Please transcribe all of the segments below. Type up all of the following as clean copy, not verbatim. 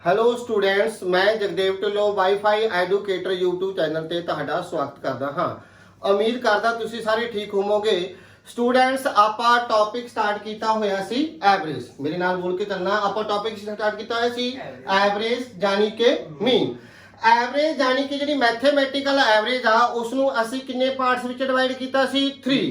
Hello students, मैं Jagdev Dhillon wifi educator YouTube channel ते तुहाडा स्वागत करदा हाँ। उम्मीद करदा तुसी सारे ठीक होवोगे। स्टूडेंट्स, आपां टॉपिक स्टार्ट कीता होया सी एवरेज। मेरे नाल बोल के चलना। आपां टॉपिक स्टार्ट कीता होया सी एवरेज यानी के मीन। एवरेज यानी कि जिहड़ी मैथमेटिकल एवरेज आ उसनूं असीं किन्ने पार्ट्स विच डिवाइड कीता सी 3।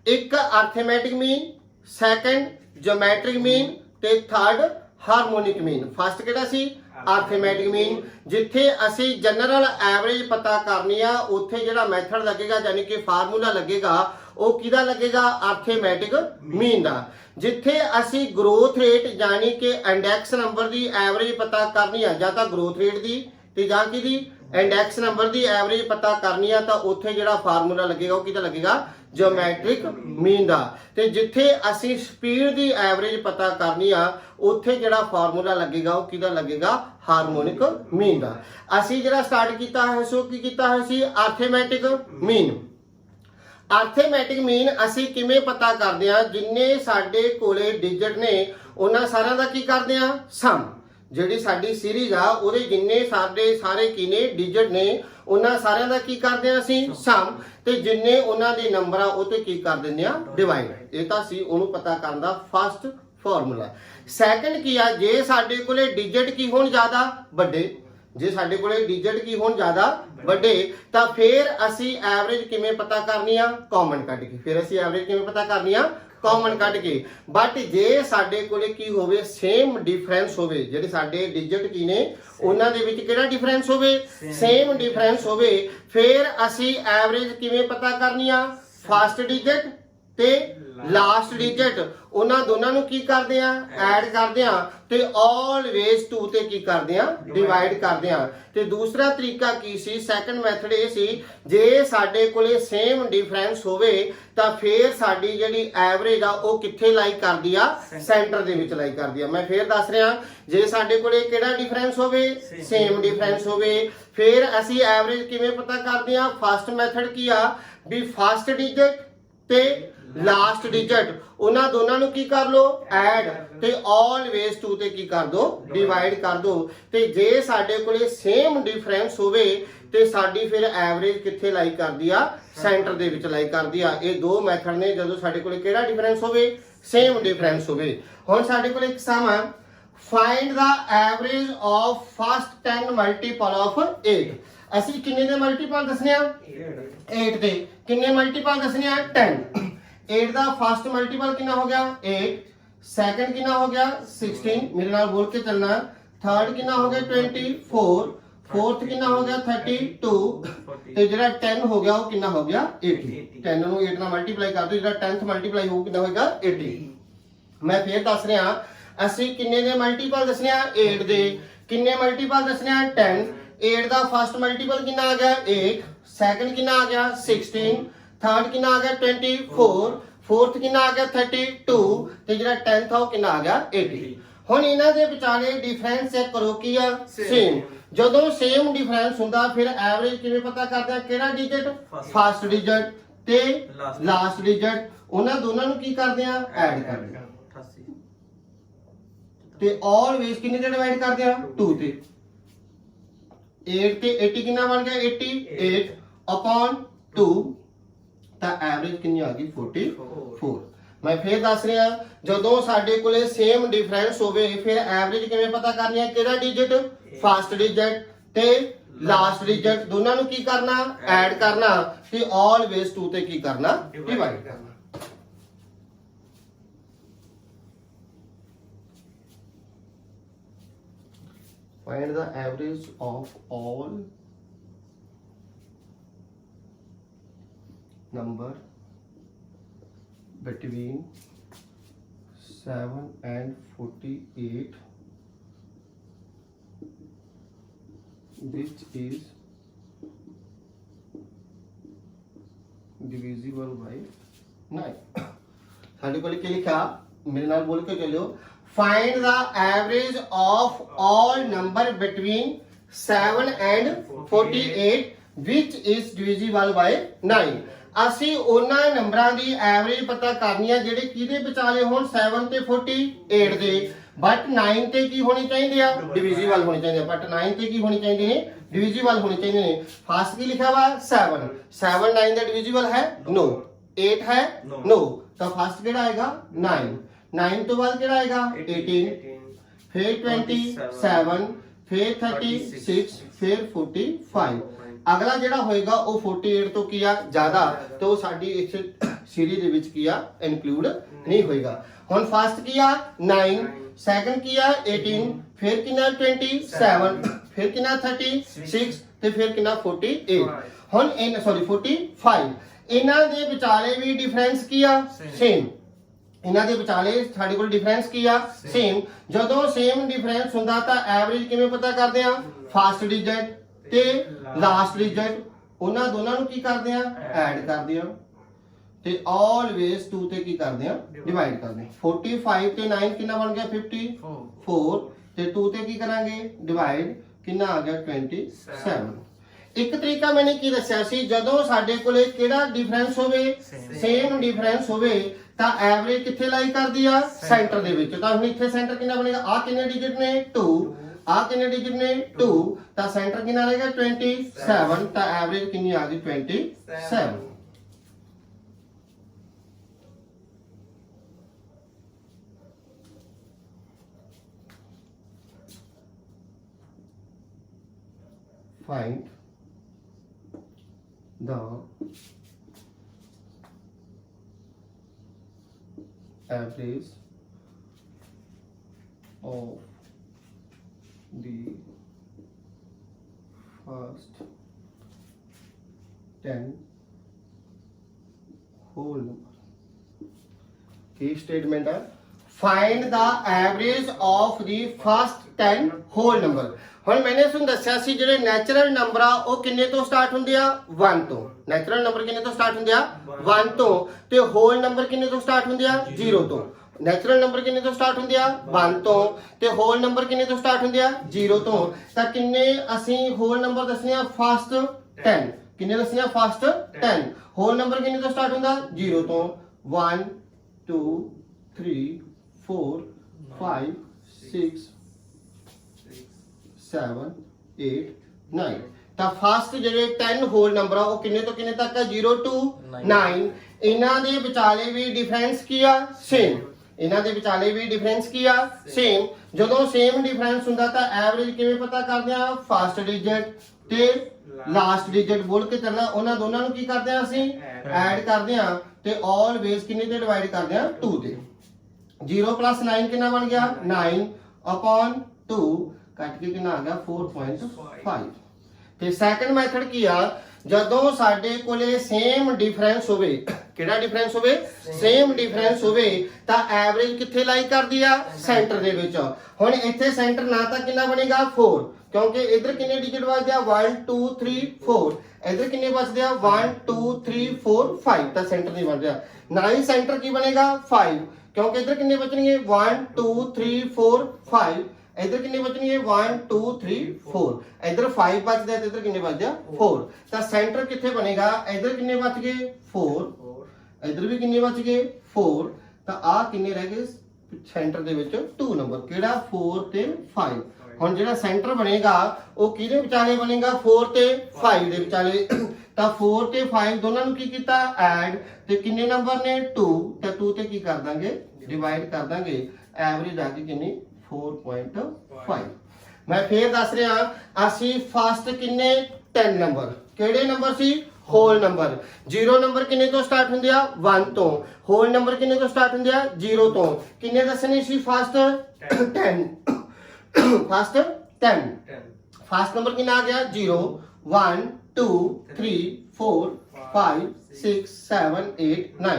एक arithmetic mean, second geometric mean ते थर्ड हारमोनिक मीन। फर्स्ट किहड़ा सी अर्थमैटिक मीन। जिथे असी जनरल एवरेज पता करनी आ उत्थे जिहड़ा मैथड लगेगा यानी कि फार्मूला लगेगा वो किहदा लगेगा, अर्थमैटिक मीन दा। जिथे असी ग्रोथ रेट यानी कि इंडेक्स नंबर दी एवरेज पता करनी आ, जां तां ग्रोथ रेट दी ते जां किहदी इंडेक्स नंबर दी एवरेज पता करनी आ, तां उत्थे जिहड़ा फार्मूला लगेगा वो किहदा लगेगा, ज्योमैट्रिक मीन दा। ते जिथे असी स्पीड दी एवरेज पता करनी आ उत्थे जिहड़ा फार्मूला लगेगा वो किहदा लगेगा, हारमोनिक मीन दा। असी जिहड़ा स्टार्ट कीता है सो की कीता है सी अर्थमैटिक मीन। अर्थमैटिक मीन असी किवें पता करदे आ, जिन्ने साडे कोले डिजिट ने उन्हां सारिਆਂ ਦਾ ਕੀ ਕਰਦੇ ਆ, ਸਮ। ਜਿਹੜੀ ਸਾਡੀ ਸੀरीज ਆ ਉਹਦੇ ਜਿੰਨੇ ਸਾਡੇ ਸਾਰੇ ਕੀ ਨੇ, ਡਿਜਿਟ ਨੇ, ਉਹਨਾਂ ਸਾਰਿਆਂ ਦਾ ਕੀ ਕਰਦੇ ਆ ਅਸੀਂ, ਸਮ। ਤੇ ਜਿੰਨੇ ਉਹਨਾਂ ਦੇ ਨੰਬਰ ਆ ਉਹ ਤੇ ਕੀ ਕਰ ਦਿੰਦੇ ਆ, ਡਿਵਾਈਡ। ਇਹ ਤਾਂ ਸੀ ਉਹਨੂੰ ਪਤਾ ਕਰਨ ਦਾ ਫਸਟ ਫਾਰਮੂਲਾ। ਸੈਕੰਡ ਕੀ ਆ, ਜੇ ਸਾਡੇ ਕੋਲੇ ਡਿਜਿਟ ਕੀ ਹੋਣ ਜ਼ਿਆਦਾ ਵੱਡੇ, ਜੇ ਸਾਡੇ ਕੋਲੇ ਡਿਜਿਟ ਕੀ ਹੋਣ ਜ਼ਿਆਦਾ ਵੱਡੇ ਤਾਂ ਫਿਰ ਅਸੀਂ ਐਵਰੇਜ ਕਿਵੇਂ ਪਤਾ ਕਰਨੀ ਆ, ਕਾਮਨ ਕੱਢ ਕੇ। ਫਿਰ ਅਸੀਂ ਐਵਰੇਜ ਕਿਵੇਂ ਪਤਾ ਕਰਨੀ ਆ, ਕਾਮਨ ਕੱਢ ਕੇ। ਬਟ ਜੇ ਸਾਡੇ ਕੋਲੇ ਕੀ ਹੋਵੇ, ਸੇਮ ਡਿਫਰੈਂਸ ਹੋਵੇ, ਜਿਹੜੇ ਸਾਡੇ ਡਿਜਿਟ ਕੀ ਨੇ ਉਹਨਾਂ ਦੇ ਵਿੱਚ ਕਿਹੜਾ ਡਿਫਰੈਂਸ ਹੋਵੇ, ਸੇਮ ਡਿਫਰੈਂਸ ਹੋਵੇ, ਫਿਰ ਅਸੀਂ ਐਵਰੇਜ ਕਿਵੇਂ ਪਤਾ ਕਰਨੀ ਆ, ਫਸਟ ਡਿਜਿਟ ਤੇ ਲਾਸਟ ਡਿਜਿਟ ਉਹਨਾਂ ਦੋਨਾਂ ਨੂੰ ਕੀ ਕਰਦੇ ਆ, ਐਡ ਕਰਦੇ ਆ ਤੇ ਆਲਵੇਜ਼ 2 ਤੇ ਕੀ ਕਰਦੇ ਆ, ਡਿਵਾਈਡ ਕਰਦੇ ਆ। ਤੇ ਦੂਸਰਾ ਤਰੀਕਾ ਕੀ ਸੀ, ਸੈਕੰਡ ਮੈਥਡ ਇਹ ਸੀ, ਜੇ ਸਾਡੇ ਕੋਲੇ ਸੇਮ ਡਿਫਰੈਂਸ ਹੋਵੇ ਤਾਂ ਫਿਰ ਸਾਡੀ ਜਿਹੜੀ ਐਵਰੇਜ ਆ ਉਹ ਕਿੱਥੇ ਲਾਈ ਕਰਦੀ ਆ, ਸੈਂਟਰ ਦੇ ਵਿੱਚ ਲਾਈ ਕਰਦੀ ਆ। ਮੈਂ ਫੇਰ ਦੱਸ ਰਿਹਾ, ਜੇ ਸਾਡੇ ਕੋਲੇ ਕਿਹੜਾ ਡਿਫਰੈਂਸ ਹੋਵੇ, ਸੇਮ ਡਿਫਰੈਂਸ ਹੋਵੇ, ਫਿਰ ਅਸੀਂ ਐਵਰੇਜ ਕਿਵੇਂ ਪਤਾ ਕਰਦੇ ਆ। ਫਸਟ ਮੈਥਡ ਕੀ ਆ ਵੀ ਫਸਟ ਡਿਜਿਟ ਤੇ ਲਾਸਟ ਡਿਜਿਟ ਉਹਨਾਂ ਦੋਨਾਂ ਨੂੰ ਕੀ ਕਰ ਲੋ, ਐਡ ਤੇ ਆਲਵੇਜ਼ 2 ਤੇ ਕੀ ਕਰ ਦੋ, ਡਿਵਾਈਡ ਕਰ ਦੋ। ਤੇ ਜੇ ਸਾਡੇ ਕੋਲੇ ਸੇਮ ਡਿਫਰੈਂਸ ਹੋਵੇ ਤੇ ਸਾਡੀ ਫਿਰ ਐਵਰੇਜ ਕਿੱਥੇ ਲਾਈ ਕਰਦੀ ਆ, ਸੈਂਟਰ ਦੇ ਵਿੱਚ ਲਾਈ ਕਰਦੀ ਆ। ਇਹ ਦੋ ਮੈਥਡ ਨੇ ਜਦੋਂ ਸਾਡੇ ਕੋਲੇ ਕਿਹੜਾ ਡਿਫਰੈਂਸ ਹੋਵੇ, ਸੇਮ ਡਿਫਰੈਂਸ ਹੋਵੇ। ਹੁਣ ਸਾਡੇ ਕੋਲੇ ਇੱਕ ਸਮ ਆ, find the average of first 10 multiple of 8। ਅਸੀਂ ਕਿੰਨੇ ਦੇ ਮਲਟੀਪਲ ਦੱਸਣੇ ਆ, 8 ਦੇ। ਕਿੰਨੇ ਮਲਟੀਪਲ ਦੱਸਣੇ ਆ, 10। 8 ਦਾ ਫਸਟ ਮਲਟੀਪਲ ਕਿੰਨਾ ਹੋ ਗਿਆ, 8। ਸੈਕੰਡ ਕਿੰਨਾ ਹੋ ਗਿਆ, 16। ਮੇਰੇ ਨਾਲ ਬੋਲ ਕੇ ਚੱਲਣਾ। ਥਰਡ ਕਿੰਨਾ ਹੋ ਗਿਆ, 24। फोर्थ कितना हो गया, 32। ਤੇ ਜਿਹੜਾ 10 ਹੋ ਗਿਆ ਉਹ ਕਿੰਨਾ ਹੋ ਗਿਆ, 80। 10 ਨੂੰ 8 ਨਾਲ ਮਲਟੀਪਲਾਈ ਕਰ ਦਿਓ, ਜਿਹੜਾ 10th ਮਲਟੀਪਲਾਈ ਹੋਊ ਕਿੰਨਾ ਹੋਏਗਾ, 80। ਮੈਂ ਫੇਰ ਦੱਸ ਰਿਹਾ, ਅਸੀਂ ਕਿੰਨੇ ਦੇ ਮਲਟੀਪਲ ਦੱਸਣੇ ਆ, 8 ਦੇ। ਕਿੰਨੇ ਮਲਟੀਪਲ ਦੱਸਣੇ ਆ, 10। 8 ਦਾ ਫਸਟ ਮਲਟੀਪਲ ਕਿੰਨਾ ਆ ਗਿਆ, 8। ਸੈਕੰਡ ਕਿੰਨਾ ਆ ਗਿਆ, 16। ਥਰਡ ਕਿੰਨਾ ਆ ਗਿਆ, 24। ਫੋਰਥ ਕਿੰਨਾ ਆ ਗਿਆ, 32। ਤੇ ਜਿਹੜਾ 10th ਆ ਉਹ ਕਿੰਨਾ ਆ ਗਿਆ, 80। ਹੁਣ ਇਹਨਾਂ ਦੇ ਵਿਚਾਲੇ ਡਿਫਰੈਂਸ ਚੈੱਕ ਕਰੋ ਕੀ ਆ, ਸੇਮ। ਜਦੋਂ ਸੇਮ ਡਿਫਰੈਂਸ ਹੁੰਦਾ ਫਿਰ ਐਵਰੇਜ ਕਿਵੇਂ ਪਤਾ ਕਰਦੇ ਆ, ਕਿਹੜਾ ਡਿਜਿਟ, ਫਸਟ ਡਿਜਿਟ ਤੇ ਲਾਸਟ ਡਿਜਿਟ ਉਹਨਾਂ ਦੋਨਾਂ ਨੂੰ ਕੀ ਕਰਦੇ ਆ, ਐਡ ਕਰਦੇ ਆ। ਤੇ ਆਲਵੇਜ਼ ਕਿੰਨੇ ਤੇ ਡਿਵਾਈਡ ਕਰਦੇ ਆ, 2 ਤੇ। 8 ਤੇ 80 ਕਿੰਨਾ ਬਣ ਗਿਆ, 88 ਅਪਨ 2 ਤਾਂ ਐਵਰੇਜ ਕਿੰਨੀ ਆ ਗਈ, 44। ਮੈਂ ਫੇਰ ਦੱਸ ਰਿਹਾ, ਜਦੋਂ ਸਾਡੇ ਕੋਲੇ ਸੇਮ ਡਿਫਰੈਂਸ ਹੋਵੇ ਫਿਰ ਐਵਰੇਜ ਕਿਵੇਂ ਪਤਾ ਕਰਨੀ ਹੈ, ਕਿਹੜਾ ਡਿਜਿਟ, ਫਸਟ ਡਿਜਿਟ ਤੇ ਲਾਸਟ ਡਿਜਿਟ ਦੋਨਾਂ ਨੂੰ ਕੀ ਕਰਨਾ, ਐਡ ਕਰਨਾ ਤੇ ਆਲਵੇਜ਼ 2 ਤੇ ਕੀ ਕਰਨਾ, ਡਿਵਾਈਡ ਕਰਨਾ। Find the average of all number between 7 and 48 which is divisible by 9। ਸਾਡੇ ਕੋਲ ਕੀ ਲਿਖਿਆ, ਮੇਰੇ ਨਾਲ ਬੋਲ ਕੇ ਚੱਲਿਓ। Find the average of all number between 7 and 48 which is divisible by 9। ਅਸੀਂ ਉਹਨਾਂ ਨੰਬਰਾਂ ਦੀ ਐਵਰੇਜ ਪਤਾ ਕਰਨੀ ਆ ਜਿਹੜੇ ਕਿਹਦੇ ਵਿਚਾਲੇ ਹੋਣ, 7 ਤੇ 48 ਦੇ। बट 9 ਤੇ ਕੀ ਹੋਣੀ ਚਾਹੀਦੀ ਆ ਡਿਵੀਜ਼ੀਬਲ ਹੋਣੀ ਚਾਹੀਦੀ ਆ ਬਟ 9 ਤੇ ਕੀ ਹੋਣੀ ਚਾਹੀਦੀ ਨੇ ਡਿਵੀਜ਼ੀਬਲ ਹੋਣੀ ਚਾਹੀਦੀ ਨੇ ਫਾਸਟ ਕੀ ਲਿਖਿਆ ਵਾ 7 7 9 ਦਾ ਡਿਵੀਜ਼ੀਬਲ ਹੈ नो 8 ਹੈ नो ਤਾਂ ਫਾਸਟ ਕਿਹੜਾ ਆਏਗਾ 9 9 ਤੋਂ ਬਾਅਦ ਕਿਹੜਾ ਆਏਗਾ 18 फिर 27 फिर 36 फिर 45 अगला ਜਿਹੜਾ ਹੋਏਗਾ ਉਹ 48 ਤੋਂ ਕੀ ਆ ਜ਼ਿਆਦਾ ਤੇ ਉਹ ਸਾਡੀ ਇਸ ਸੀਰੀਜ਼ ਦੇ ਵਿੱਚ ਕੀ ਆ ਇਨਕਲੂਡ ਨਹੀਂ ਹੋਏਗਾ ਹੁਣ ਫਸਟ ਕੀ ਆ 9 ਸੈਕੰਡ ਕੀ ਆ 18 ਫਿਰ ਕਿੰਨਾ 27 ਫਿਰ ਕਿੰਨਾ 36 ਤੇ ਫਿਰ ਕਿੰਨਾ 48 ਹੁਣ ਇਹ ਸੌਰੀ 45 ਇਹਨਾਂ ਦੇ ਵਿਚਾਲੇ ਵੀ ਡਿਫਰੈਂਸ ਕੀ ਆ ਸੇਮ ਇਹਨਾਂ ਦੇ ਵਿਚਾਲੇ ਸਾਡੇ ਕੋਲ ਡਿਫਰੈਂਸ ਕੀ ਆ ਸੇਮ ਜਦੋਂ ਸੇਮ ਡਿਫਰੈਂਸ ਹੁੰਦਾ ਤਾਂ ਐਵਰੇਜ ਕਿਵੇਂ ਪਤਾ ਕਰਦੇ ਆ ਫਸਟ ਡਿਜਿਟ ਤੇ ਲਾਸਟ ਡਿਜਿਟ ਉਹਨਾਂ ਦੋਨਾਂ ਨੂੰ ਕੀ ਕਰਦੇ ਆ ਐਡ ਕਰਦੇ ਆ ਤੇ ਆਲਵੇਸ 2 ਤੇ ਕੀ ਕਰਦੇ ਆ ਡਿਵਾਈਡ ਕਰਦੇ ਆ 45 ਤੇ 9 ਕਿੰਨਾ ਬਣ ਗਿਆ 54 ਤੇ 2 ਤੇ ਕੀ ਕਰਾਂਗੇ ਡਿਵਾਈਡ ਕਿੰਨਾ ਆ ਗਿਆ 27 ਇੱਕ ਤਰੀਕਾ ਮੈंने ਕੀ ਦੱਸਿਆ ਸੀ ਜਦੋਂ ਸਾਡੇ ਕੋਲੇ ਕਿਹੜਾ ਡਿਫਰੈਂਸ ਹੋਵੇ ਸੇਮ ਡਿਫਰੈਂਸ ਹੋਵੇ ਤਾਂ ਐਵਰੇਜ ਕਿੱਥੇ ਲਾਈ ਕਰਦੀ ਆ ਸੈਂਟਰ ਦੇ ਵਿੱਚ ਤਾਂ ਹੁਣ ਇੱਥੇ ਸੈਂਟਰ ਕਿੰਨਾ ਬਣੇਗਾ ਆ ਕਿੰਨੇ ਡਿਜਿਟ ਨੇ 2 ਆ ਕਿੰਨੇ ਡਿਜਿਟ ਨੇ 2 ਤਾਂ ਸੈਂਟਰ ਕਿੰਨਾ ਰਹੇਗਾ 27 ਤਾਂ ਐਵਰੇਜ ਕਿੰਨੀ ਆ ਗਈ 27 find the average of the first 10 whole number. Key statement है find the average of the first 10 whole number. ਹੁਣ ਮੈंने ਤੁਹਾਨੂੰ ਦੱਸਿਆ ਸੀ ਜਿਹੜੇ ਨੈਚੁਰਲ ਨੰਬਰ ਆ ਉਹ ਕਿੰਨੇ ਤੋਂ ਸਟਾਰਟ ਹੁੰਦੇ ਆ 1 ਤੋਂ ਨੈਚੁਰਲ ਨੰਬਰ ਕਿੰਨੇ ਤੋਂ ਸਟਾਰਟ ਹੁੰਦੇ ਆ 1 ਤੋਂ ਤੇ ਹੋਲ ਨੰਬਰ ਕਿੰਨੇ ਤੋਂ ਸਟਾਰਟ ਹੁੰਦੇ ਆ 0 ਤੋਂ ਨੈਚੁਰਲ ਨੰਬਰ ਕਿੰਨੇ ਤੋਂ ਸਟਾਰਟ ਹੁੰਦੇ ਆ 1 ਤੋਂ ਤੇ ਹੋਲ ਨੰਬਰ ਕਿੰਨੇ ਤੋਂ ਸਟਾਰਟ ਹੁੰਦੇ ਆ 0 ਤੋਂ ਤਾਂ ਕਿੰਨੇ ਅਸੀਂ ਹੋਲ ਨੰਬਰ ਦੱਸਨੇ ਆ ਫਸਟ 10 ਕਿੰਨੇ ਦੱਸਨੇ ਆ ਫਸਟ 10 ਹੋਲ ਨੰਬਰ ਕਿੰਨੇ ਤੋਂ ਸਟਾਰਟ ਹੁੰਦਾ 0 ਤੋਂ 1 2 3 4 5 6 7 8 9 ਤਾਂ ਫਸਟ ਜਿਹੜੇ 10 ਹੋਲ ਨੰਬਰ ਆ ਉਹ ਕਿੰਨੇ ਤੋਂ ਕਿੰਨੇ ਤੱਕ ਆ 0 to 9 ਇਹਨਾਂ ਦੇ ਵਿਚਾਲੇ ਵੀ ਡਿਫਰੈਂਸ ਕੀ ਆ ਸੇਮ ਇਹਨਾਂ ਦੇ ਵਿਚਾਲੇ ਵੀ ਡਿਫਰੈਂਸ ਕੀ ਆ ਸੇਮ ਜਦੋਂ ਸੇਮ ਡਿਫਰੈਂਸ ਹੁੰਦਾ ਤਾਂ ਐਵਰੇਜ ਕਿਵੇਂ ਪਤਾ ਕਰਦੇ ਆ ਫਸਟ ਡਿਜਿਟ ਤੇ ਲਾਸਟ ਡਿਜਿਟ ਬੋਲ ਕੇ ਚੱਲਣਾ ਉਹਨਾਂ ਦੋਨਾਂ ਨੂੰ ਕੀ ਕਰਦੇ ਆ ਅਸੀਂ ਐਡ ਕਰਦੇ ਆ ਤੇ ਆਲਵੇਸ ਕਿੰਨੇ ਤੇ ਡਿਵਾਈਡ ਕਰਦੇ ਆ 2 ਤੇ 0 plus 9 ਕਿੰਨਾ ਬਣ ਗਿਆ 9 upon 2 ਕੱਟ ਕੇ ਕਿੰਨਾ ਆ ਗਿਆ 4.5 ਤੇ ਸੈਕੰਡ ਮੈਥਡ ਕੀ ਆ ਜਦੋਂ ਸਾਡੇ ਕੋਲੇ ਸੇਮ ਡਿਫਰੈਂਸ ਹੋਵੇ ਕਿਹੜਾ ਡਿਫਰੈਂਸ ਹੋਵੇ ਸੇਮ ਡਿਫਰੈਂਸ ਹੋਵੇ ਤਾਂ ਐਵਰੇਜ ਕਿੱਥੇ ਲਾਈ ਕਰਦੀ ਆ ਸੈਂਟਰ ਦੇ ਵਿੱਚ ਹੁਣ ਇੱਥੇ ਸੈਂਟਰ ਨਾ ਤਾਂ ਕਿੰਨਾ ਬਣੇਗਾ 4 ਕਿਉਂਕਿ ਇਧਰ ਕਿੰਨੇ ਡਿਜਿਟ ਬਚਦੇ ਆ 1 2 3 4 ਇਧਰ ਕਿੰਨੇ ਬਚਦੇ ਆ 1 2 3 4 5 ਤਾਂ ਸੈਂਟਰ ਨਹੀਂ ਬਣ ਰਿਹਾ ਨਾ ਹੀ ਸੈਂਟਰ ਕੀ ਬਣੇਗਾ 5 ਕਿਉਂਕਿ ਇਧਰ ਕਿੰਨੇ ਬਚਣਗੇ 1 2 3 4 5 इधर कितने बचनी है 1 2 3 4 इधर 5 बचदा है इधर कितने बच गया 4 ਤਾਂ ਸੈਂਟਰ ਕਿੱਥੇ ਬਣੇਗਾ ਇਧਰ ਕਿੰਨੇ ਬਚ ਗਏ 4 ਇਧਰ ਵੀ ਕਿੰਨੇ ਬਚ ਗਏ 4 ਤਾਂ ਆ ਕਿੰਨੇ ਰਹਿ ਗਏ ਸੈਂਟਰ ਦੇ ਵਿੱਚ 2 ਨੰਬਰ ਕਿਹੜਾ 4 ਤੇ 5 ਹੁਣ ਜਿਹੜਾ ਸੈਂਟਰ ਬਣੇਗਾ ਉਹ ਕਿਹਦੇ ਵਿਚਾਲੇ ਬਣੇਗਾ 4 ਤੇ 5 ਦੇ ਵਿਚਾਲੇ ਤਾਂ 4 ਤੇ 5 ਦੋਨਾਂ ਨੂੰ ਕੀ ਕੀਤਾ ਐਡ ਤੇ ਕਿੰਨੇ ਨੰਬਰ ਨੇ 2 ਤਾਂ 2 ਤੇ ਕੀ ਕਰ ਦਾਂਗੇ ਡਿਵਾਈਡ ਕਰ ਦਾਂਗੇ ਐਵਰੇਜ ਆ ਗਈ ਕਿੰਨੀ 4.5 ਮੈਂ ਫੇਰ ਦੱਸ ਰਿਹਾ ਅਸੀਂ ਫਸਟ ਕਿੰਨੇ 10 ਨੰਬਰ ਕਿਹੜੇ ਨੰਬਰ ਸੀ ਹੋਲ ਨੰਬਰ 0 ਨੰਬਰ ਕਿੰਨੇ ਤੋਂ ਸਟਾਰਟ ਹੁੰਦੇ ਆ 1 ਤੋਂ ਹੋਲ ਨੰਬਰ ਕਿੰਨੇ ਤੋਂ ਸਟਾਰਟ ਹੁੰਦੇ ਆ 0 ਤੋਂ ਕਿੰਨੇ ਦੱਸਣੇ ਸੀ ਫਸਟ 10 ਫਸਟ 10 ਫਸਟ ਨੰਬਰ ਕਿੰਨਾ ਆ ਗਿਆ 0 1 2 3 4 5 6 7 8 9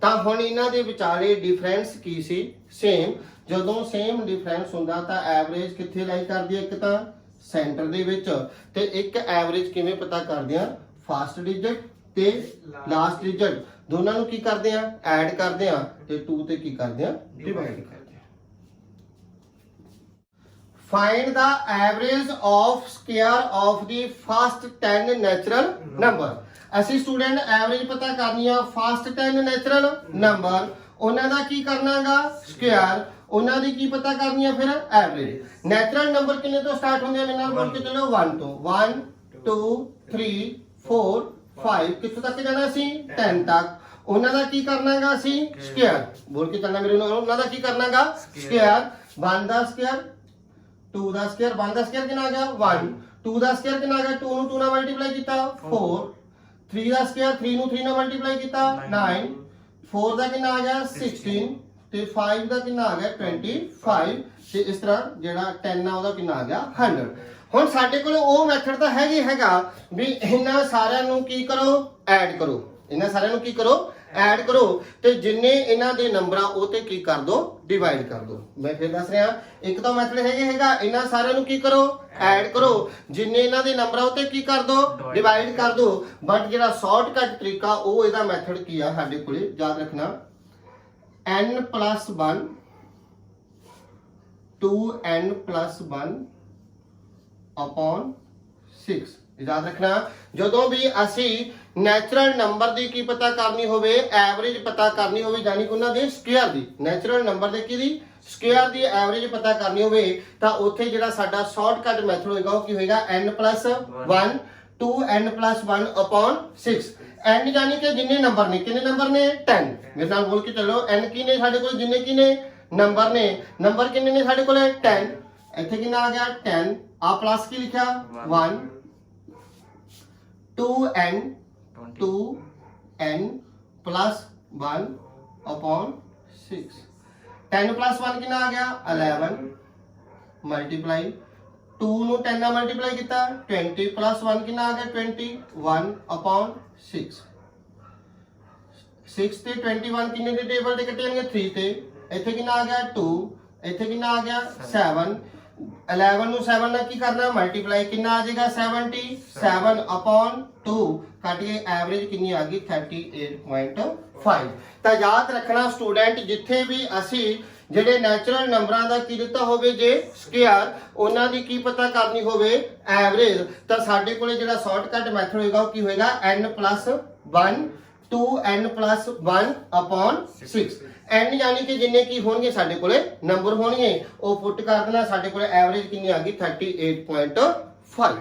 ਤਾਂ ਹੁਣ ਇਹਨਾਂ ਦੇ ਵਿਚਾਲੇ ਡਿਫਰੈਂਸ ਕੀ ਸੀ ਸੇਮ ਜਦੋਂ ਸੇਮ ਡਿਫਰੈਂਸ ਹੁੰਦਾ ਤਾਂ ਐਵਰੇਜ ਕਿੱਥੇ ਲਾਈ ਕਰਦੀ ਹੈ ਇੱਕ ਤਾਂ ਸੈਂਟਰ ਦੇ ਵਿੱਚ ਤੇ ਇੱਕ ਐਵਰੇਜ ਕਿਵੇਂ ਪਤਾ ਕਰਦੇ ਆ ਫਸਟ ਡਿਜਿਟ ਤੇ ਲਾਸਟ ਡਿਜਿਟ ਦੋਨਾਂ ਨੂੰ ਕੀ ਕਰਦੇ ਆ ਐਡ ਕਰਦੇ ਆ ਤੇ 2 ਤੇ ਕੀ ਕਰਦੇ ਆ ਡਿਵਾਈਡ ਕਰਦੇ ਆ find the average of square of the first 10 natural number ਅਸੀਂ ਸਟੂਡੈਂਟ ਐਵਰੇਜ ਪਤਾ ਕਰਨੀ ਆ ਫਸਟ 10 ਨੈਚੁਰਲ ਨੰਬਰ ਉਹਨਾਂ ਦਾ ਕੀ ਕਰਨਾਗਾ ਸਕੁਅਰ, ਉਹਨਾਂ ਦੀ ਕੀ ਪਤਾ ਕਰਨੀ ਆ ਫਿਰ ਐਵਰੇਜ। ਨੈਚੁਰਲ ਨੰਬਰ ਕਿੰਨੇ ਤੋਂ ਸਟਾਰਟ ਹੁੰਦੇ ਆ ਮੇਰੇ ਨਾਲ ਬੋਲ ਕੇ ਚੱਲੋ 1 ਤੋਂ 1 2 3 4 5 ਕਿੱਥੋਂ ਤੱਕ ਜਾਣਾ ਸੀ 10 ਤੱਕ। ਉਹਨਾਂ ਦਾ ਕੀ ਕਰਨਾਗਾ ਅਸੀਂ ਸਕੁਅਰ, ਬੋਲ ਕੇ ਚੱਲਣਾ ਮੇਰੇ ਨਾਲ, ਉਹਨਾਂ ਦਾ ਕੀ ਕਰਨਾਗਾ ਸਕੁਅਰ। 1 ਦਾ ਸਕੁਅਰ 2 ਦਾ ਸਕੁਅਰ, 1 ਦਾ ਸਕੁਅਰ ਕਿੰਨਾ ਆ ਗਿਆ 1, 2 ਦਾ ਸਕੁਅਰ ਕਿੰਨਾ ਆ ਗਿਆ 2 ਨੂੰ 2 ਨਾਲ ਮਲਟੀਪਲਾਈ ਕੀਤਾ 4, 3 ਦਾ ਸਕੁਅਰ 3 ਨੂੰ 3 ਨਾਲ ਮਲਟੀਪਲਾਈ ਕੀਤਾ 9, 4 ਦਾ ਕਿੰਨਾ ਆ ਗਿਆ 16 ਤੇ 5 ਦਾ ਕਿੰਨਾ ਆ ਗਿਆ 25 ਤੇ ਇਸ ਤਰ੍ਹਾਂ ਜਿਹੜਾ 10 ਆ ਉਹਦਾ ਕਿੰਨਾ ਆ ਗਿਆ 100। ਹੁਣ ਸਾਡੇ ਕੋਲ ਉਹ ਮੈਥਡ ਤਾਂ ਹੈਗਾ ਵੀ ਇਹਨਾਂ ਸਾਰਿਆਂ ਨੂੰ ਕੀ ਕਰੋ ਐਡ ਕਰੋ, ਇਹਨਾਂ ਸਾਰਿਆਂ ਨੂੰ ਕੀ ਕਰੋ ਐਡ ਕਰੋ ਤੇ ਜਿੰਨੇ ਇਹਨਾਂ ਦੇ ਨੰਬਰ ਆ ਉਹ ਤੇ ਕੀ ਕਰ ਦੋ ਡਿਵਾਈਡ ਕਰ ਦੋ। ਮੈਂ ਫਿਰ ਦੱਸ ਰਿਹਾ ਇੱਕ ਤਾਂ ਮੈਥਡ ਹੈਗਾ ਇਹਨਾਂ ਸਾਰਿਆਂ ਨੂੰ ਕੀ ਕਰੋ ਐਡ ਕਰੋ, ਜਿੰਨੇ ਇਹਨਾਂ ਦੇ ਨੰਬਰ ਆ ਉਹ ਤੇ ਕੀ ਕਰ ਦੋ ਡਿਵਾਈਡ ਕਰ ਦੋ। ਬਟ ਜਿਹੜਾ ਸ਼ਾਰਟਕਟ ਤਰੀਕਾ ਉਹ ਇਹਦਾ ਮੈਥਡ ਕੀ ਆ ਸਾਡੇ ਕੋਲੇ ਯਾਦ ਰੱਖਣਾ n+1 2n+1 upon 6। याद रखना ਜਦੋਂ ਵੀ ਅਸੀਂ ਨੈਚੁਰਲ ਨੰਬਰ ਦੀ ਕੀ ਪਤਾ ਕਰਨੀ ਹੋਵੇ ਐਵਰੇਜ ਪਤਾ ਕਰਨੀ ਹੋਵੇ ਯਾਨੀ ਕਿ ਉਹਨਾਂ ਦੇ ਸਕੁਅਰ ਦੀ, ਨੈਚੁਰਲ ਨੰਬਰ ਦੇ ਕੀ ਦੀ ਸਕੁਅਰ ਦੀ ਐਵਰੇਜ ਪਤਾ ਕਰਨੀ ਹੋਵੇ ਤਾਂ ਉੱਥੇ ਜਿਹੜਾ ਸਾਡਾ ਸ਼ਾਰਟਕਟ ਮੈਥਡ ਹੋਏਗਾ ਉਹ ਕੀ ਹੋਏਗਾ n+1 2n+1 upon 6। n ਯਾਨੀ ਕਿ ਜਿੰਨੇ ਨੰਬਰ ਨੇ, ਕਿੰਨੇ ਨੰਬਰ ਨੇ 10। ਮੇਰੇ ਨਾਲ ਬੋਲ ਕੇ ਚੱਲੋ n ਕੀ ਨੇ ਸਾਡੇ ਕੋਲ, ਜਿੰਨੇ ਕੀ ਨੇ ਨੰਬਰ ਨੇ, ਨੰਬਰ ਕਿੰਨੇ ਨੇ ਸਾਡੇ ਕੋਲ 10। ਇੱਥੇ ਕਿੰਨਾ ਆ ਗਿਆ 10 ਆ ਪਲੱਸ ਕੀ ਲਿਖਿਆ 1 2n +1 upon 6। 10 + 1 ਕਿੰਨਾ ਆ ਗਿਆ 11 ਮਲਟੀਪਲਾਈ 2 ਨੂੰ 10 ਨਾਲ ਮਲਟੀਪਲਾਈ ਕੀਤਾ 20 + 1 ਕਿੰਨਾ ਆ ਗਿਆ 21 upon 6। 6 ਤੇ 21 ਕਿੰਨੇ ਦੇ ਟੇਬਲ ਤੇ ਕੱਟੇ ਜਾਣਗੇ 3 ਤੇ, ਇੱਥੇ ਕਿੰਨਾ ਆ ਗਿਆ 2, ਇੱਥੇ ਕਿੰਨਾ ਆ ਗਿਆ 7। 11 ਨੂੰ 7 ਨਾਲ ਕੀ ਕਰਨਾ ਮਲਟੀਪਲਾਈ ਕਿੰਨਾ ਆ ਜਾਏਗਾ 77 upon 2 ਕੱਟ ਕੇ ਐਵਰੇਜ ਕਿੰਨੀ ਆ ਗਈ 38.5। ਤਾਂ ਯਾਦ ਰੱਖਣਾ ਸਟੂਡੈਂਟ ਜਿੱਥੇ ਵੀ ਅਸੀਂ ਜਿਹੜੇ ਨੈਚੁਰਲ ਨੰਬਰਾਂ ਦਾ ਕੀ ਦਿੱਤਾ ਹੋਵੇ ਜੇ ਸਕੁਅਰ ਉਹਨਾਂ ਦੀ ਕੀ ਪਤਾ ਕਰਨੀ ਹੋਵੇ ਐਵਰੇਜ ਤਾਂ ਸਾਡੇ ਕੋਲੇ ਜਿਹੜਾ ਸ਼ਾਰਟਕਟ ਮੈਥਡ ਹੋਏਗਾ ਉਹ ਕੀ ਹੋਏਗਾ n+1 2n+1 upon 6। n ਯਾਨੀ ਕਿ ਜਿੰਨੇ ਕੀ ਹੋਣਗੇ ਸਾਡੇ ਕੋਲੇ ਨੰਬਰ ਹੋਣਗੇ ਉਹ ਪੁੱਟ ਕਰ ਦੇਣਾ, ਸਾਡੇ ਕੋਲੇ ਐਵਰੇਜ ਕਿੰਨੀ ਆ ਗਈ 38.5।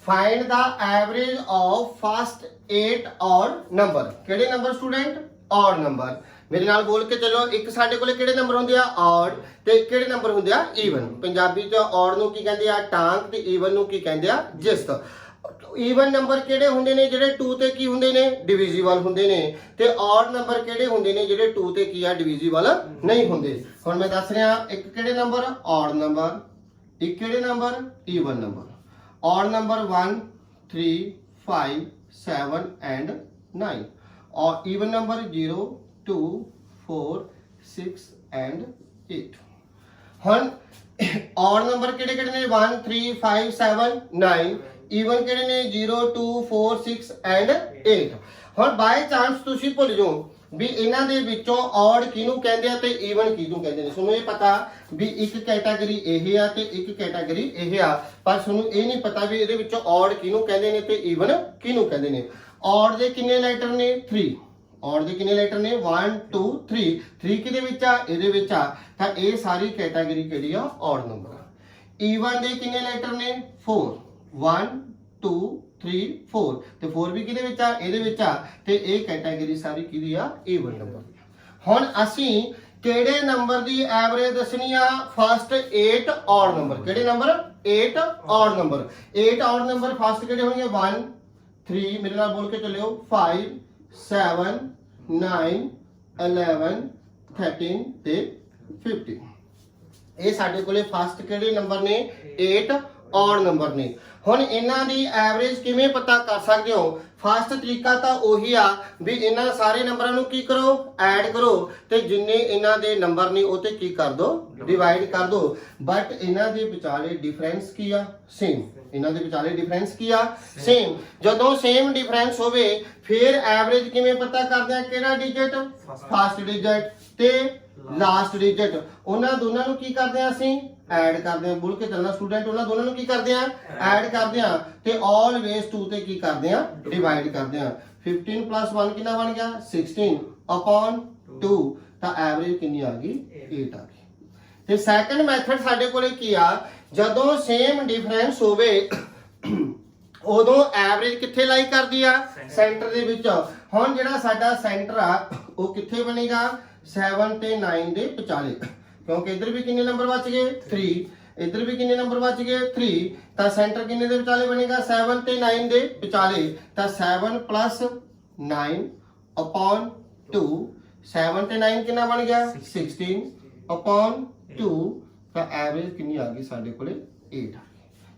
Find the average of first 8 odd number. ਕਿਹੜੇ ਨੰਬਰ ਸਟੂਡੈਂਟ ਔਡ ਨੰਬਰ। ਮੇਰੇ ਨਾਲ ਬੋਲ ਕੇ ਚੱਲੋ ਇੱਕ ਸਾਡੇ ਕੋਲੇ ਕਿਹੜੇ ਨੰਬਰ ਹੁੰਦੇ ਆ ਔਡ ਤੇ ਕਿਹੜੇ ਨੰਬਰ ਹੁੰਦੇ ਆ ਈਵਨ। ਪੰਜਾਬੀ ਚ ਔਡ ਨੂੰ ਕੀ ਕਹਿੰਦੇ ਆ ਟਾਂਕ ਤੇ ਈਵਨ ਨੂੰ ਕੀ ਕਹਿੰਦੇ ਆ ਜਿਸਤ। ਈਵਨ ਨੰਬਰ ਕਿਹੜੇ ਹੁੰਦੇ ਨੇ ਜਿਹੜੇ 2 ਤੇ ਕੀ ਹੁੰਦੇ ਨੇ ਡਿਵੀਜ਼ੀਬਲ ਹੁੰਦੇ ਨੇ ਤੇ ਔਡ ਨੰਬਰ ਕਿਹੜੇ ਹੁੰਦੇ ਨੇ ਜਿਹੜੇ 2 ਤੇ ਕੀ ਆ ਡਿਵੀਜ਼ੀਬਲ ਨਹੀਂ ਹੁੰਦੇ। ਹੁਣ ਮੈਂ ਦੱਸ ਰਿਹਾ ਇੱਕ ਕਿਹੜੇ ਨੰਬਰ ਔਡ ਨੰਬਰ, ਇੱਕ ਕਿਹੜੇ number even number. Odd number 1 3 5 7 and 9 और even number 0 2 4 6 and 8। ਹੁਣ ਔਡ ਨੰਬਰ ਕਿਹੜੇ ਕਿਹੜੇ ਨੇ 1 3 5 7 9, ਈਵਨ ਕਿਹੜੇ ਨੇ 0 2 4 6 and 8। ਹੁਣ ਬਾਈ ਚਾਂਸ ਤੁਸੀਂ ਭੁੱਲ ਜਾਓ ਵੀ ਇਹਨਾਂ ਦੇ ਵਿੱਚੋਂ ਔਡ ਕਿਹਨੂੰ ਕਹਿੰਦੇ ਆ ਤੇ ਈਵਨ ਕਿਹਨੂੰ ਕਹਿੰਦੇ ਨੇ। ਤੁਹਾਨੂੰ ਇਹ ਪਤਾ ਵੀ ਇੱਕ ਕੈਟਾਗਰੀ ਇਹ ਆ ਤੇ ਇੱਕ ਕੈਟਾਗਰੀ ਇਹ ਆ, ਪਰ ਤੁਹਾਨੂੰ ਇਹ ਨਹੀਂ ਪਤਾ ਵੀ ਇਹਦੇ ਵਿੱਚੋਂ ਔਡ ਕਿਹਨੂੰ ਕਹਿੰਦੇ ਨੇ ਤੇ ਈਵਨ ਕਿਹਨੂੰ ਕਹਿੰਦੇ ਨੇ। ਔਡ ਦੇ ਕਿੰਨੇ ਲੈਟਰ ਨੇ 3, ਔਡ ਦੇ ਕਿੰਨੇ ਲੈਟਰ ਨੇ 1 2 3, 3 ਕਿਹਦੇ ਵਿੱਚ ਆ ਇਹਦੇ ਵਿੱਚ ਆ, ਤਾਂ ਇਹ ਸਾਰੀ ਕੈਟਾਗਰੀ ਕਿਹੜੀ ਆ ਔਡ ਨੰਬਰ ਆ। ਈਵਨ ਦੇ ਕਿੰਨੇ ਲੈਟਰ ਨੇ 4 1 2 3 4 ਤੇ 4 ਵੀ ਕਿਹਦੇ ਵਿੱਚ ਆ ਇਹਦੇ ਵਿੱਚ ਆ ਤੇ ਇਹ ਕੈਟਾਗਰੀ ਸਾਰੀ ਕਿਹਦੀ ਆ ਈਵਨ ਨੰਬਰ ਦੀ। ਹੁਣ ਅਸੀਂ ਕਿਹੜੇ ਨੰਬਰ ਦੀ ਐਵਰੇਜ ਦੱਸਣੀ ਆ ਫਸਟ 8 ਔਡ ਨੰਬਰ। ਕਿਹੜੇ ਨੰਬਰ 8 ਔਡ ਨੰਬਰ। 8 ਔਡ ਨੰਬਰ ਫਸਟ ਕਿਹੜੇ ਹੋਣਗੇ 1 3 ਮੇਰੇ ਨਾਲ ਬੋਲ ਕੇ ਚੱਲਿਓ 5 7 9 11 13 ਤੇ 15। ਇਹ ਸਾਡੇ ਕੋਲੇ ਫਸਟ ਕਿਹੜੇ ਨੰਬਰ ਨੇ 8 ਔਡ ਨੰਬਰ ਨੇ। ਹੁਣ ਇਹਨਾਂ ਦੀ ਐਵਰੇਜ ਕਿਵੇਂ ਪਤਾ ਕਰ ਸਕਦੇ ਹੋ। ਫਸਟ ਤਰੀਕਾ ਤਾਂ ਉਹੀ ਆ ਵੀ ਇਹਨਾਂ ਸਾਰੇ ਨੰਬਰਾਂ ਨੂੰ ਕੀ ਕਰੋ ਐਡ ਕਰੋ ਤੇ ਜਿੰਨੇ ਇਹਨਾਂ ਦੇ ਨੰਬਰ ਨੇ ਉਹ ਤੇ ਕੀ ਕਰ ਦੋ ਡਿਵਾਈਡ ਕਰ ਦੋ। ਬਟ ਇਹਨਾਂ ਦੇ ਵਿਚਾਲੇ ਡਿਫਰੈਂਸ ਕੀ ਆ ਸੇਮ। ਇਹਨਾਂ ਦੇ ਵਿਚਾਲੇ ਡਿਫਰੈਂਸ ਕੀ ਆ ਸੇਮ। ਜਦੋਂ ਸੇਮ ਡਿਫਰੈਂਸ ਹੋਵੇ ਫਿਰ ਐਵਰੇਜ ਕਿਵੇਂ ਪਤਾ ਕਰਦੇ ਆ ਕਿਹੜਾ ਡਿਜਿਟ ਫਸਟ ਡਿਜਿਟ ਤੇ ਲਾਸਟ ਡਿਜਿਟ ਉਹਨਾਂ ਦੋਨਾਂ ਨੂੰ ਕੀ ਕਰਦੇ ਆ ਅਸੀਂ ਐਡ ਕਰਦੇ ਆ। ਬੋਲ ਕੇ ਚੱਲਣਾ ਸਟੂਡੈਂਟ ਉਹਨਾਂ ਦੋਨਾਂ ਨੂੰ ਕੀ ਕਰਦੇ ਆ ਐਡ ਕਰਦੇ ਆ ਤੇ ਆਲਵੇਸ 2 ਤੇ ਕੀ ਕਰਦੇ ਆ ਡਿਵਾਈਡ ਕਰਦੇ ਆ। 15 + 1 ਕਿੰਨਾ ਬਣ ਗਿਆ 16 upon 2 ਤਾਂ ਐਵਰੇਜ ਕਿੰਨੀ ਆ ਗਈ 8 ਆ ਗਈ। ਤੇ ਸੈਕੰਡ ਮੈਥਡ ਸਾਡੇ ਕੋਲੇ ਕੀ ਆ, ਜਦੋਂ ਸੇਮ ਡਿਫਰੈਂਸ ਹੋਵੇ ਉਦੋਂ ਐਵਰੇਜ ਕਿੱਥੇ ਲਾਈ ਕਰਦੀ ਆ, ਸੈਂਟਰ ਦੇ ਵਿੱਚ। ਹੁਣ ਜਿਹੜਾ ਸਾਡਾ ਸੈਂਟਰ ਆ ਉਹ ਕਿੱਥੇ ਬਣੇਗਾ, 7 ਤੇ 9 ਦੇ ਵਿਚਾਲੇ, ਕਿਉਂਕਿ ਇੱਧਰ ਵੀ ਕਿੰਨੇ ਨੰਬਰ ਬਚ ਗਏ 3, ਇੱਧਰ ਵੀ ਕਿੰਨੇ ਨੰਬਰ ਬਚ ਗਏ 3, ਤਾਂ ਸੈਂਟਰ ਕਿੰਨੇ ਦੇ ਵਿਚਾਲੇ ਬਣੇਗਾ 7 ਤੇ 9 ਦੇ ਵਿਚਾਲੇ। ਤਾਂ 7 plus 9 upon 2, 7 ਤੇ 9 ਕਿੰਨਾ ਬਣ ਗਿਆ 16 upon 2, ਤਾਂ ਐਵਰੇਜ ਕਿੰਨੀ ਆ ਗਈ ਸਾਡੇ ਕੋਲੇ 8 ਆ।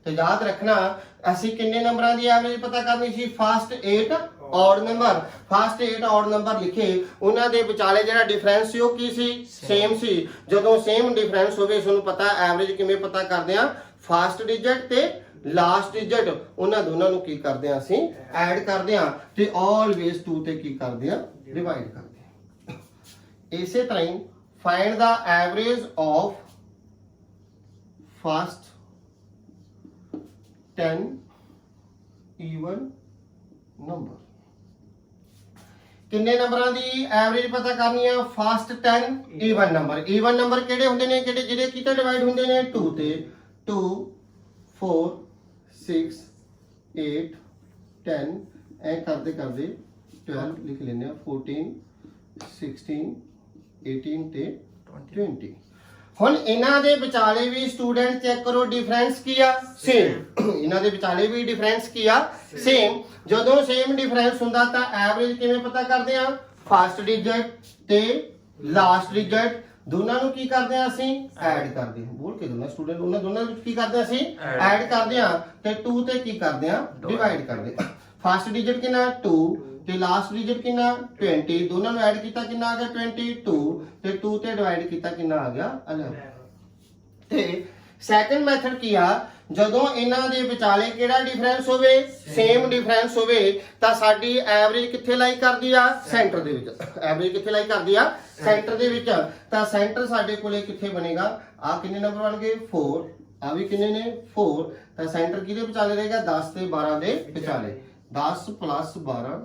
ਤੇ ਯਾਦ ਰੱਖਣਾ ਅਸੀਂ ਕਿੰਨੇ ਨੰਬਰਾਂ ਦੀ ਐਵਰੇਜ ਪਤਾ ਕਰਨੀ ਸੀ, ਫਸਟ 8 ਔਡ ਨੰਬਰ, ਫਸਟ 8 ਔਡ ਨੰਬਰ ਲਿਖੇ, ਉਹਨਾਂ ਦੇ ਵਿਚਾਲੇ ਜਿਹੜਾ ਡਿਫਰੈਂਸ ਸੀ ਉਹ ਕੀ ਸੀ, ਸੇਮ ਸੀ। ਜਦੋਂ ਸੇਮ ਡਿਫਰੈਂਸ ਹੋਵੇ ਤੁਹਾਨੂੰ ਪਤਾ ਐਵਰੇਜ ਕਿਵੇਂ ਪਤਾ ਕਰਦੇ ਆ, ਫਸਟ ਡਿਜਿਟ ਤੇ ਲਾਸਟ ਡਿਜਿਟ ਉਹਨਾਂ ਦੋਨਾਂ ਨੂੰ ਕੀ ਕਰਦੇ ਆ ਅਸੀਂ ਐਡ ਕਰਦੇ ਆ ਤੇ ਆਲਵੇਸ 2 ਤੇ ਕੀ ਕਰਦੇ ਆ ਡਿਵਾਈਡ ਕਰਦੇ ਆ। ਇਸੇ ਤਰ੍ਹਾਂ ਹੀ find the average of first 10 even number. ਕਿੰਨੇ ਨੰਬਰਾਂ ਦੀ ਐਵਰੇਜ ਪਤਾ ਕਰਨੀ ਆ, first 10 even number. Even number ਕਿਹੜੇ ਹੁੰਦੇ ਨੇ, ਕਿਹੜੇ ਜਿਹੜੇ ਕਿਤੇ ਡਿਵਾਈਡ ਹੁੰਦੇ ਨੇ 2 ਤੇ, 2 4 6 8 10 ਐ ਕਰਦੇ ਕਰਦੇ 12 ਲਿਖ ਲੈਂਦੇ ਆ, 14 16 18 ਤੇ 20। ਹੁਣ ਇਹਨਾਂ ਦੇ ਵਿਚਾਲੇ ਵੀ ਸਟੂਡੈਂਟ ਚੈੱਕ ਕਰੋ ਡਿਫਰੈਂਸ ਕੀ ਆ, ਸੇਮ। ਇਹਨਾਂ ਦੇ ਵਿਚਾਲੇ ਵੀ ਡਿਫਰੈਂਸ ਕੀ ਆ, ਸੇਮ। ਜਦੋਂ ਸੇਮ ਡਿਫਰੈਂਸ ਹੁੰਦਾ ਤਾਂ ਐਵਰੇਜ ਕਿਵੇਂ ਪਤਾ ਕਰਦੇ ਆ, ਫਸਟ ਡਿਜਿਟ ਤੇ ਲਾਸਟ ਡਿਜਿਟ ਦੋਨਾਂ ਨੂੰ ਕੀ ਕਰਦੇ ਆ ਅਸੀਂ ਐਡ ਕਰਦੇ ਹਾਂ। ਬੋਲ ਕੇ ਦੋਨਾਂ ਸਟੂਡੈਂਟ ਉਹਨਾਂ ਦੋਨਾਂ ਵਿੱਚ ਕੀ ਕਰਦੇ ਆ ਅਸੀਂ ਐਡ ਕਰਦੇ ਆ ਤੇ 2 ਤੇ ਕੀ ਕਰਦੇ ਆ ਡਿਵਾਈਡ ਕਰਦੇ ਆ। ਫਸਟ ਡਿਜਿਟ ਕਿੰਨਾ 2 ਤੇ ਲਾਸਟ ਡਿਜਿਟ ਕਿੰਨਾ 20, ਦੋਨਾਂ ਨੂੰ ਐਡ ਕੀਤਾ ਕਿੰਨਾ ਆ ਗਿਆ 22 ਤੇ 2 ਤੇ ਡਿਵਾਈਡ ਕੀਤਾ ਕਿੰਨਾ ਆ ਗਿਆ 11। ਤੇ ਸੈਕੰਡ ਮੈਥਡ ਕੀ ਆ, ਜਦੋਂ ਇਹਨਾਂ ਦੇ ਵਿਚਾਲੇ ਕਿਹੜਾ ਡਿਫਰੈਂਸ ਹੋਵੇ, ਸੇਮ ਡਿਫਰੈਂਸ ਹੋਵੇ ਤਾਂ ਸਾਡੀ ਐਵਰੇਜ ਕਿੱਥੇ ਲਾਈ ਕਰਦੀ ਆ, ਸੈਂਟਰ ਦੇ ਵਿੱਚ। ਐਵਰੇਜ ਕਿੱਥੇ ਲਾਈ ਕਰਦੀ ਆ, ਸੈਂਟਰ ਦੇ ਵਿੱਚ। ਤਾਂ ਸੈਂਟਰ ਸਾਡੇ ਕੋਲੇ ਕਿੱਥੇ ਬਣੇਗਾ, ਆ ਕਿੰਨੇ ਨੰਬਰ ਬਣ ਗਏ 4, ਆ ਵੀ ਕਿੰਨੇ ਨੇ 4, ਤਾਂ ਸੈਂਟਰ ਕਿਹਦੇ ਵਿਚਾਲੇ ਰਹੇਗਾ 10 ਤੇ 12 ਦੇ ਵਿਚਾਲੇ। 10 plus 12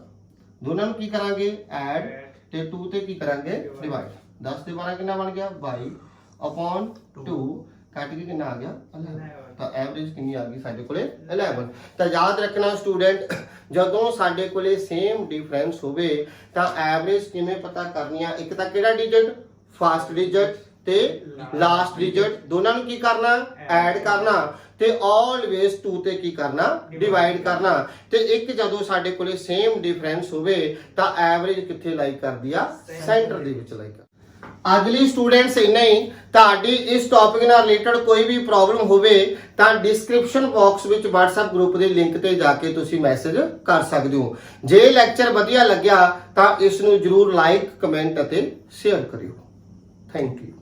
ਦੋਨਾਂ ਨੂੰ ਕੀ ਕਰਾਂਗੇ ਐਡ ਤੇ 2 ਤੇ ਕੀ ਕਰਾਂਗੇ ਡਿਵਾਈਡ। 10 ਤੇ 12 ਕਿੰਨਾ ਬਣ ਗਿਆ 22 upon 2, ਕੱਟ ਕੇ ਕਿੰਨਾ ਆ ਗਿਆ 11। ਤਾਂ ਐਵਰੇਜ ਕਿੰਨੀ ਆ ਗਈ ਸਾਡੇ ਕੋਲੇ 11। ਤਾਂ ਯਾਦ ਰੱਖਣਾ ਸਟੂਡੈਂਟ, ਜਦੋਂ ਸਾਡੇ ਕੋਲੇ ਸੇਮ ਡਿਫਰੈਂਸ ਹੋਵੇ ਤਾਂ ਐਵਰੇਜ ਕਿਵੇਂ ਪਤਾ ਕਰਨੀ ਆ, ਇੱਕ ਤਾਂ ਕਿਹੜਾ ਡਿਜਿਟ ਫਸਟ ਡਿਜਿਟ ਤੇ ਲਾਸਟ ਡਿਜਿਟ ਦੋਨਾਂ ਨੂੰ ਕੀ ਕਰਨਾ ਐਡ ਕਰਨਾ ਤੇ ਆਲਵੇਸ 2 ਤੇ ਕੀ ਕਰਨਾ ਡਿਵਾਈਡ ਕਰਨਾ। ਤੇ ਇੱਕ ਜਦੋਂ ਸਾਡੇ ਕੋਲੇ ਸੇਮ ਡਿਫਰੈਂਸ ਹੋਵੇ ਤਾਂ ਐਵਰੇਜ ਕਿੱਥੇ ਲਾਈ ਕਰਦੀ ਆ, ਸੈਂਟਰ ਦੇ ਵਿੱਚ ਲਾਈ। ਅਗਲੀ ਸਟੂਡੈਂਟਸ ਇੰਨਾ ਹੀ। ਤੁਹਾਡੀ ਇਸ ਟੌਪਿਕ ਨਾਲ ਰਿਲੇਟਡ ਕੋਈ ਵੀ ਪ੍ਰੋਬਲਮ ਹੋਵੇ ਤਾਂ ਡਿਸਕ੍ਰਿਪਸ਼ਨ ਬਾਕਸ ਵਿੱਚ WhatsApp ਗਰੁੱਪ ਦੇ ਲਿੰਕ ਤੇ ਜਾ ਕੇ ਤੁਸੀਂ ਮੈਸੇਜ ਕਰ ਸਕਦੇ ਹੋ। ਜੇ ਲੈਕਚਰ ਵਧੀਆ ਲੱਗਿਆ ਤਾਂ ਇਸ ਨੂੰ ਜਰੂਰ ਲਾਈਕ, ਕਮੈਂਟ ਅਤੇ ਸ਼ੇਅਰ ਕਰਿਓ। Thank you.